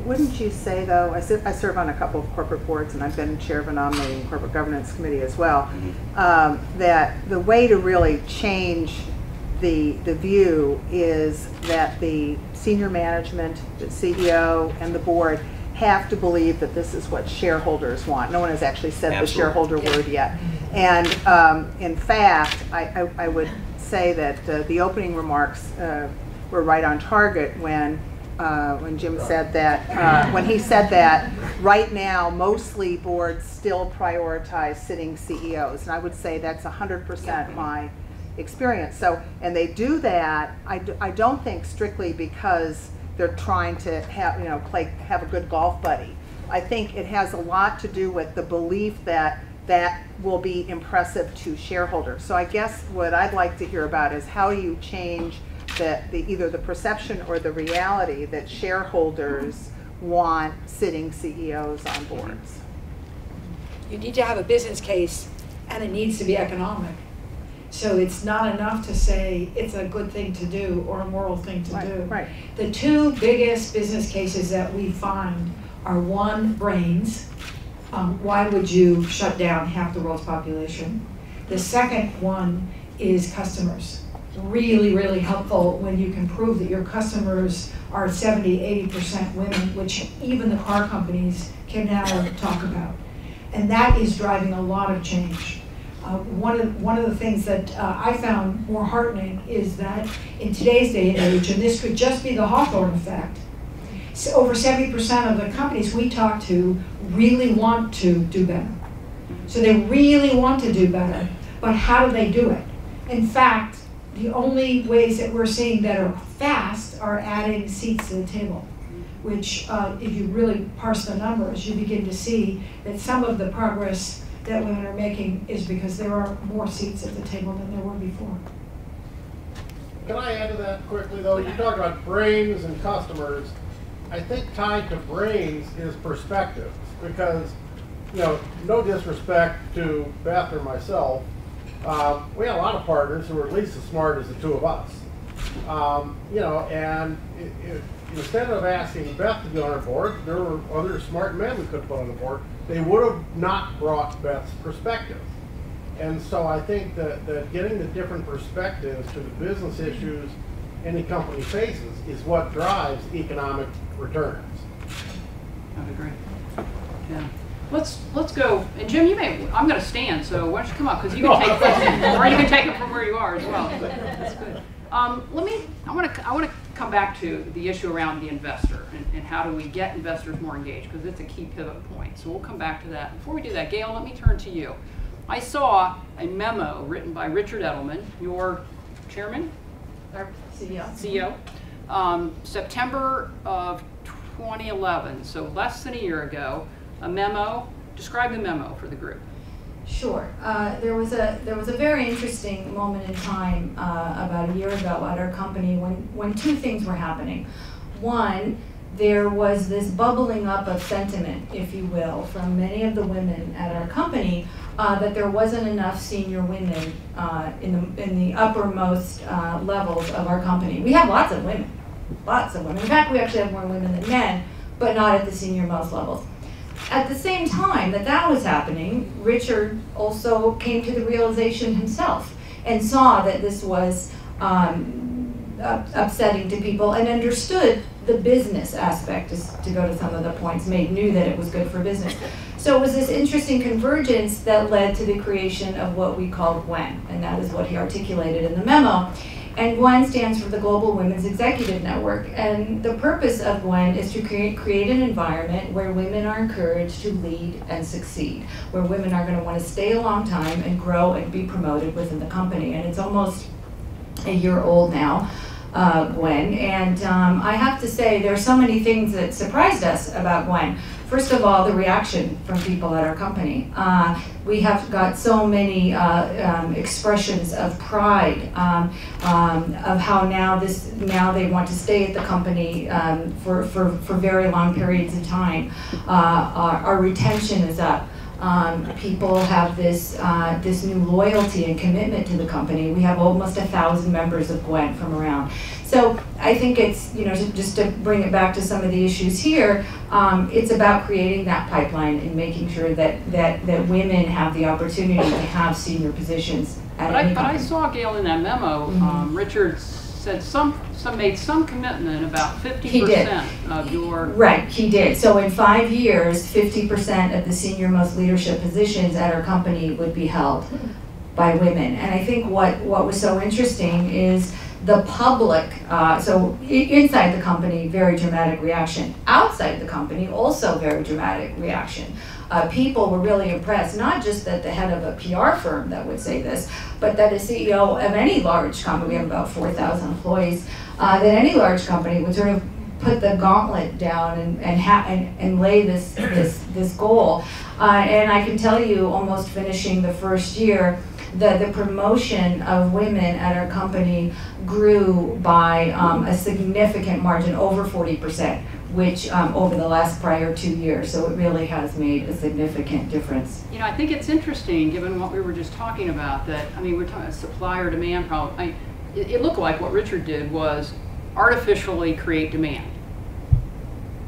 Wouldn't you say, though, I serve on a couple of corporate boards, and I've been chair of a nominating corporate governance committee as well, that the way to really change the view is that the senior management, the CEO, and the board have to believe that this is what shareholders want. No one has actually said the shareholder word yet. And in fact, I would say that the opening remarks were right on target when Jim said that, when he said that right now mostly boards still prioritize sitting CEOs, and I would say that's 100% my experience. So, and they do that, I don't think strictly because they're trying to have, have a good golf buddy. I think it has a lot to do with the belief that that will be impressive to shareholders. So I guess what I'd like to hear about is how you change either the perception or the reality that shareholders want sitting CEOs on boards. You need to have a business case, and it needs to be economic. So it's not enough to say it's a good thing to do or a moral thing to do. Right. The two biggest business cases that we find are, one, brains. Why would you shut down half the world's population? The second one is customers. Really, really helpful when you can prove that your customers are 70–80% women, which even the car companies can now talk about. And that is driving a lot of change. One of the things that I found more heartening is that in today's day and age, and this could just be the Hawthorne effect, so over 70% of the companies we talk to really want to do better. So they really want to do better, but how do they do it? In fact, the only ways that we're seeing that are fast are adding seats to the table, which if you really parse the numbers, you begin to see that some of the progress that women are making is because there are more seats at the table than there were before. Can I add to that quickly, though? You talk about brains and customers. I think tied to brains is perspective, because, no disrespect to Beth or myself, we have a lot of partners who are at least as smart as the two of us. And instead of asking Beth to be on our board, there were other smart men we could put on the board. They would have not brought Beth's perspective. And so I think that getting the different perspectives to the business issues any company faces is what drives economic returns. I would agree. Yeah. Let's go. And Jim, I'm going to stand, so why don't you come up, because you can take questions, or you can take it from where you are as well. That's good. I want to come back to the issue around the investor and how do we get investors more engaged, because it's a key pivot point. So we'll come back to that. Before we do that, Gail, let me turn to you. I saw a memo written by Richard Edelman, your chairman, Our CEO, September of 2011, so less than a year ago. A memo. Describe the memo for the group. Sure. There was a very interesting moment in time about a year ago at our company when two things were happening. One, there was this bubbling up of sentiment, if you will, from many of the women at our company that there wasn't enough senior women in the uppermost levels of our company. We have lots of women. In fact, we actually have more women than men, but not at the senior most levels. At the same time that was happening, Richard also came to the realization himself and saw that this was upsetting to people and understood the business aspect, to go to some of the points made, knew that it was good for business. So it was this interesting convergence that led to the creation of what we call GWEN, and that is what he articulated in the memo. And GWEN stands for the Global Women's Executive Network. And the purpose of GWEN is to create an environment where women are encouraged to lead and succeed, where women are going to want to stay a long time and grow and be promoted within the company. And it's almost a year old now, GWEN. And I have to say, there are so many things that surprised us about GWEN. First of all, the reaction from people at our company. We have got so many expressions of pride of how now they want to stay at the company for very long periods of time. Our retention is up. People have this this new loyalty and commitment to the company. We have almost 1,000 members of Gwen from around. So I think it's, you know, just to bring it back to some of the issues here, it's about creating that pipeline and making sure that women have the opportunity to have senior positions at any company. But I saw, Gail, in that memo, Richard said made some commitment about 50% of your... Right, he did. So in 5 years, 50% of the senior most leadership positions at our company would be held by women. And I think what was so interesting is the public, so inside the company, very dramatic reaction. Outside the company, also very dramatic reaction. People were really impressed, not just that the head of a PR firm that would say this, but that a CEO of any large company, we have about 4,000 employees, that any large company would sort of put the gauntlet down and lay this goal. And I can tell you, almost finishing the first year, the promotion of women at our company grew by a significant margin, over 40%, which over the last prior 2 years. So it really has made a significant difference. You know, I think it's interesting, given what we were just talking about, that, I mean, we're talking about supply or demand problem. It looked like what Richard did was artificially create demand.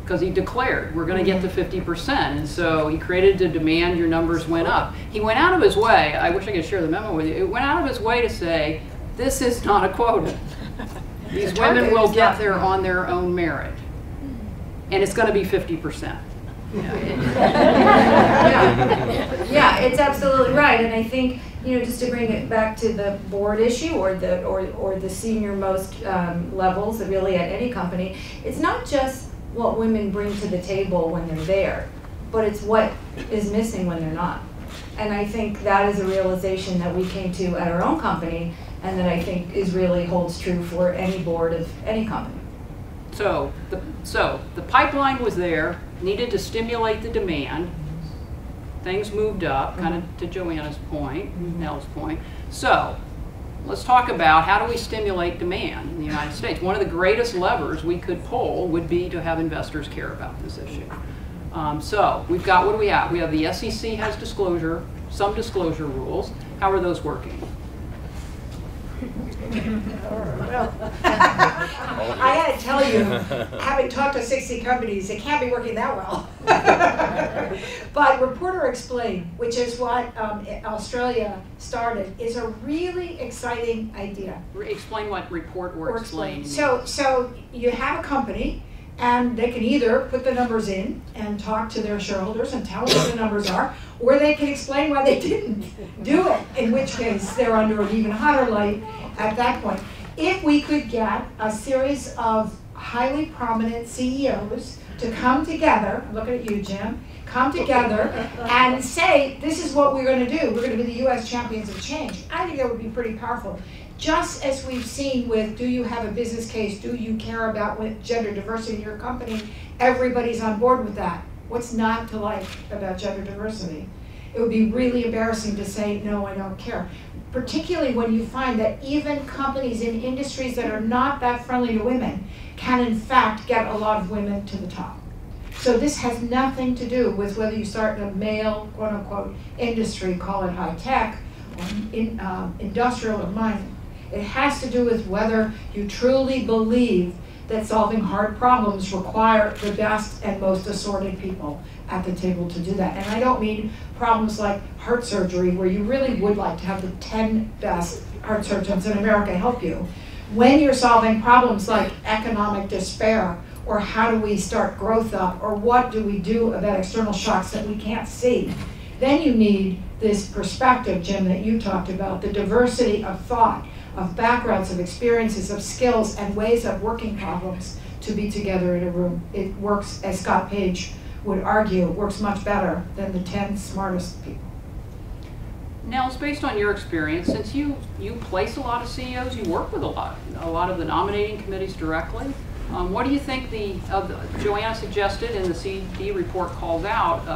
Because he declared, we're going to get to 50%, and so he created the demand, your numbers went up. He went out of his way, I wish I could share the memo with you, it went out of his way to say, this is not a quota. These women will get there on their own merit. And it's going to be 50%. Yeah, it's absolutely right, and I think, you know, just to bring it back to the board issue or the senior most levels, really at any company, it's not just what women bring to the table when they're there, but it's what is missing when they're not. And I think that is a realization that we came to at our own company, and that I think is really holds true for any board of any company. So the pipeline was there, needed to stimulate the demand. Things moved up, kind of to Joanna's point, Nell's point. So let's talk about how do we stimulate demand in the United States. One of the greatest levers we could pull would be to have investors care about this issue. So we've got, what do we have? We have the SEC has disclosure, some disclosure rules. How are those working? Well, I gotta tell you, having talked to 60 companies, it can't be working that well. But Reporter Explain, which is what Australia started, is a really exciting idea. Explain what report or explain means. So you have a company, and they can either put the numbers in and talk to their shareholders and tell them what the numbers are, or they can explain why they didn't do it, in which case they're under an even hotter light at that point. If we could get a series of highly prominent CEOs to come together, I'm looking at you, Jim, come together and say, this is what we're going to do. We're going to be the U.S. champions of change. I think that would be pretty powerful. Just as we've seen with, do you have a business case? Do you care about gender diversity in your company? Everybody's on board with that. What's not to like about gender diversity? It would be really embarrassing to say, no, I don't care. Particularly when you find that even companies in industries that are not that friendly to women can in fact get a lot of women to the top. So this has nothing to do with whether you start in a male, quote unquote, industry, call it high tech, or industrial or mining. It has to do with whether you truly believe that solving hard problems require the best and most assorted people at the table to do that. And I don't mean problems like heart surgery, where you really would like to have the 10 best heart surgeons in America help you. When you're solving problems like economic despair, or how do we start growth up, or what do we do about external shocks that we can't see, then you need this perspective, Jim, that you talked about, the diversity of thought, of backgrounds, of experiences, of skills, and ways of working problems to be together in a room. It works, as Scott Page would argue, it works much better than the 10 smartest people. Nels, based on your experience, since you place a lot of CEOs, you work with a lot of the nominating committees directly. What do you think Joanna suggested in the CED report calls out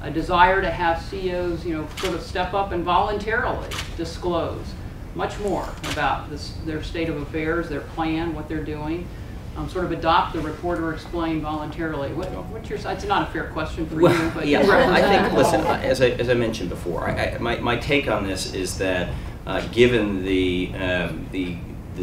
a desire to have CEOs, sort of step up and voluntarily disclose much more about their state of affairs, their plan, what they're doing. sort of adopt the report or explain voluntarily? What's your, it's not a fair question for Well, you, but yeah, you I think, represent listen, as I mentioned before, my take on this is that given the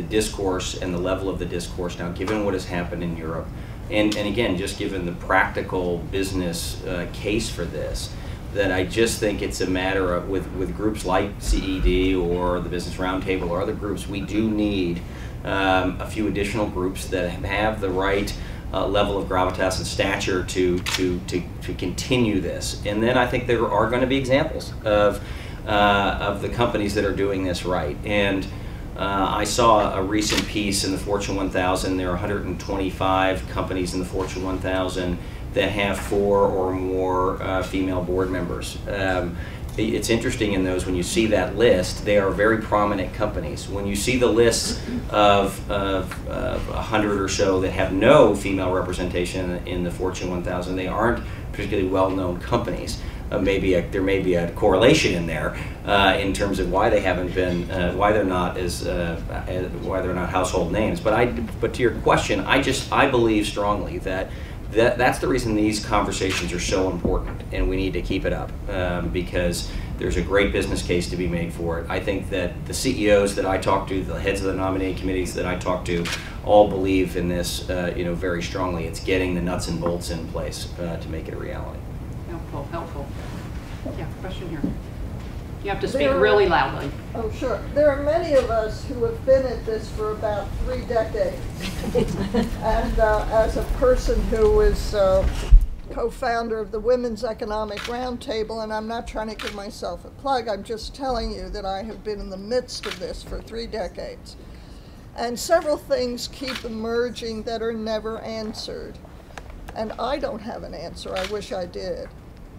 discourse and the level of the discourse now, given what has happened in Europe, and again, just given the practical business case for this, that I just think it's a matter of, with groups like CED or the Business Roundtable or other groups, we do need a few additional groups that have the right level of gravitas and stature to continue this. And then I think there are going to be examples of the companies that are doing this right. And I saw a recent piece in the Fortune 1000. There are 125 companies in the Fortune 1000 that have 4 or more female board members. It's interesting in those, when you see that list, they are very prominent companies. When you see the lists of 100 or so that have no female representation in the Fortune 1000, they aren't particularly well-known companies. There may be a correlation in there in terms of why they haven't been, why they're not household names. But to your question, I believe strongly that that's the reason these conversations are so important, and we need to keep it up because there's a great business case to be made for it. I think that the CEOs that I talk to, the heads of the nominating committees that I talk to, all believe in this, very strongly. It's getting the nuts and bolts in place to make it a reality. Helpful. Yeah, question here. You have to speak really loudly. Oh, sure. There are many of us who have been at this for about 3 decades. And as a person who is co-founder of the Women's Economic Roundtable, and I'm not trying to give myself a plug, I'm just telling you that I have been in the midst of this for 3 decades. And several things keep emerging that are never answered. And I don't have an answer. I wish I did.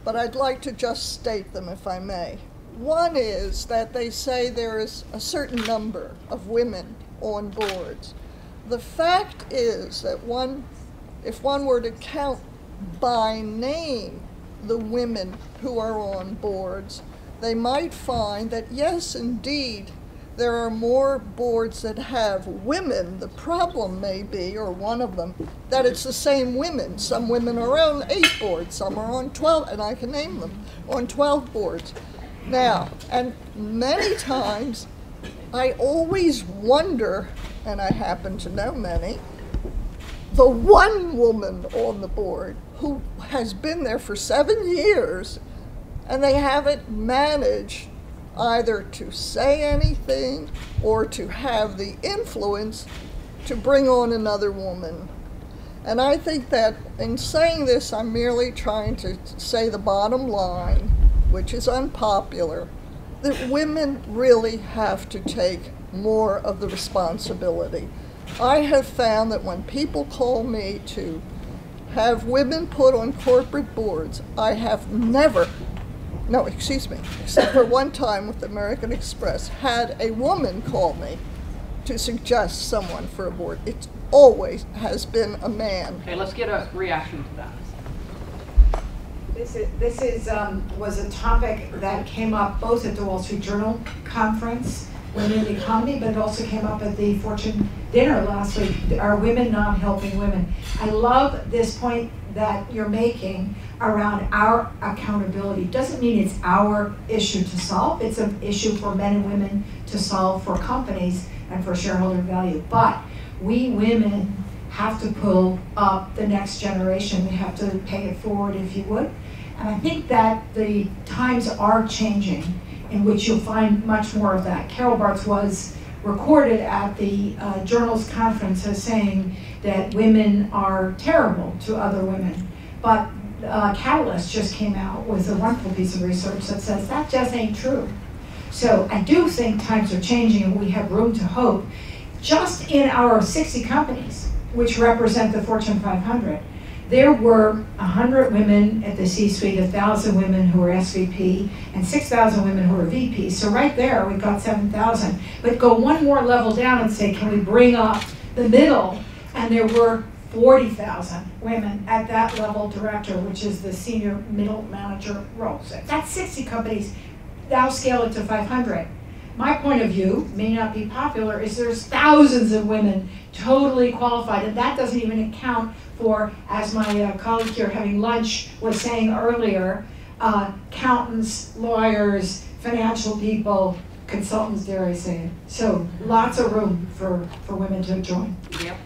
But I'd like to just state them, if I may. One is that they say there is a certain number of women on boards. The fact is that if one were to count by name the women who are on boards, they might find that yes, indeed, there are more boards that have women. The problem may be, or one of them, that it's the same women. Some women are on 8 boards, some are on 12, and I can name them, on 12 boards. Now, and many times, I always wonder, and I happen to know many, the one woman on the board who has been there for 7 years, and they haven't managed either to say anything or to have the influence to bring on another woman. And I think that in saying this, I'm merely trying to say the bottom line, which is unpopular, that women really have to take more of the responsibility. I have found that when people call me to have women put on corporate boards, I have never, no, excuse me, except for one time with American Express, had a woman call me to suggest someone for a board. It always has been a man. Okay, let's get a reaction to that. This was a topic that came up both at the Wall Street Journal conference, Women in the Economy, but it also came up at the Fortune dinner last week. Are women not helping women? I love this point that you're making around our accountability. Doesn't mean it's our issue to solve. It's an issue for men and women to solve for companies and for shareholder value. But we women have to pull up the next generation. We have to pay it forward, if you would. And I think that the times are changing in which you'll find much more of that. Carol Bartz was recorded at the Journal's conference as saying that women are terrible to other women. But Catalyst just came out with a wonderful piece of research that says that just ain't true. So I do think times are changing and we have room to hope. Just in our 60 companies, which represent the Fortune 500, there were 100 women at the C-suite, 1,000 women who were SVP, and 6,000 women who were VP. So right there, we've got 7,000. But go one more level down and say, can we bring up the middle? And there were 40,000 women at that level director, which is the senior middle manager role. So that's 60 companies. Now scale it to 500. my point of view, may not be popular, is there's thousands of women totally qualified, and that doesn't even account for, as my colleague here having lunch was saying earlier, accountants, lawyers, financial people, consultants, dare I say it. So lots of room for women to join. Yep.